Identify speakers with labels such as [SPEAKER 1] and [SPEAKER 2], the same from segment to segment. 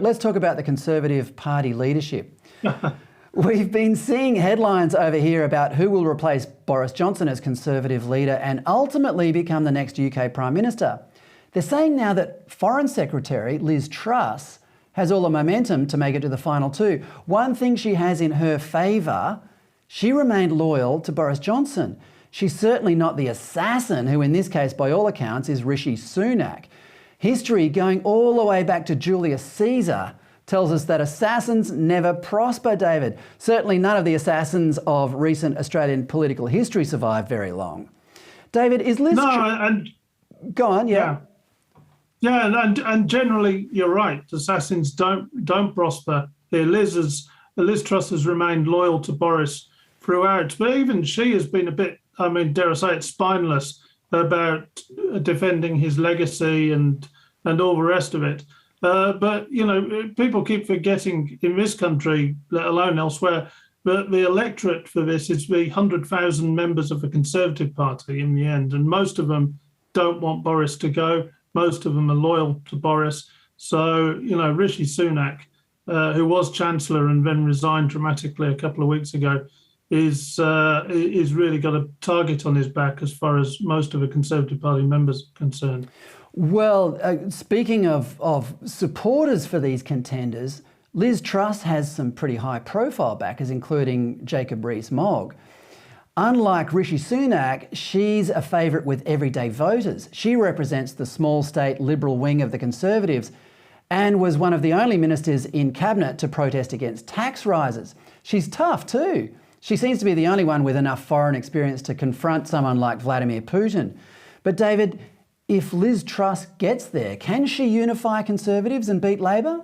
[SPEAKER 1] let's talk about the Conservative Party leadership. We've been seeing headlines over here about who will replace Boris Johnson as Conservative leader and ultimately become the next UK Prime Minister. They're saying now that Foreign Secretary Liz Truss has all the momentum to make it to the final two. One thing she has in her favour, she remained loyal to Boris Johnson. She's certainly not the assassin who, in this case, by all accounts, is Rishi Sunak. History going all the way back to Julius Caesar tells us that assassins never prosper, David. Certainly none of the assassins of recent Australian political history survived very long. David, is Liz... Go on, yeah.
[SPEAKER 2] Yeah, and generally you're right. Assassins don't prosper. Liz Truss has remained loyal to Boris throughout, but even she has been a bit, I mean, dare I say it, spineless about defending his legacy and all the rest of it. But you know, people keep forgetting in this country, let alone elsewhere, that the electorate for this is the 100,000 members of the Conservative Party in the end, and most of them don't want Boris to go. Most of them are loyal to Boris. So, you know, Rishi Sunak, who was Chancellor and then resigned dramatically a couple of weeks ago, is really got a target on his back as far as most of the Conservative Party members are concerned.
[SPEAKER 1] Well, speaking of supporters for these contenders, Liz Truss has some pretty high-profile backers, including Jacob Rees-Mogg. Unlike Rishi Sunak, she's a favourite with everyday voters. She represents the small state Liberal wing of the Conservatives and was one of the only ministers in Cabinet to protest against tax rises. She's tough too. She seems to be the only one with enough foreign experience to confront someone like Vladimir Putin. But David, if Liz Truss gets there, can she unify Conservatives and beat Labor?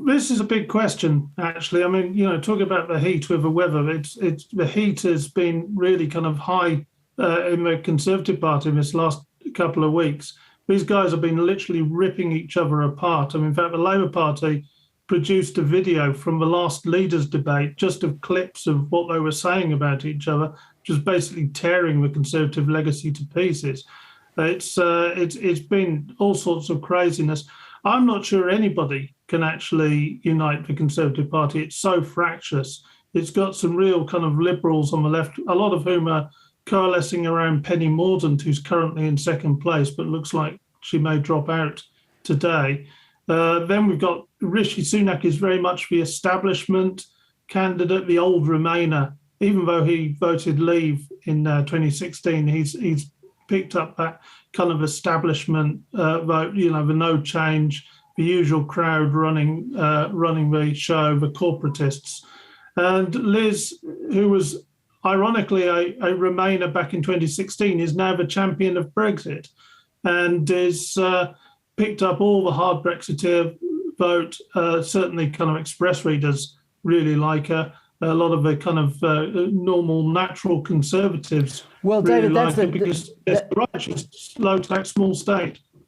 [SPEAKER 2] This is a big question, actually. I mean, you know, talk about the heat with the weather. It's the heat has been really kind of high in the Conservative Party in this last couple of weeks. These guys have been literally ripping each other apart. I mean, in fact, the Labour Party produced a video from the last leaders' debate, just of clips of what they were saying about each other, just basically tearing the Conservative legacy to pieces. It's been all sorts of craziness. I'm not sure anybody can actually unite the Conservative Party. It's so fractious. It's got some real kind of liberals on the left, a lot of whom are coalescing around Penny Mordaunt, who's currently in second place, but looks like she may drop out today. Then we've got Rishi Sunak is very much the establishment candidate, the old Remainer. Even though he voted Leave in 2016, he's picked up that kind of establishment vote, you know, the no change, the usual crowd running the show, the corporatists. And Liz, who was ironically a Remainer back in 2016, is now the champion of Brexit and is picked up all the hard Brexiteer vote. Certainly kind of Express readers really like her. A lot of the kind of normal, natural Conservatives.
[SPEAKER 1] Well,
[SPEAKER 2] really
[SPEAKER 1] David,
[SPEAKER 2] like her because it's right. She's low tax, small state.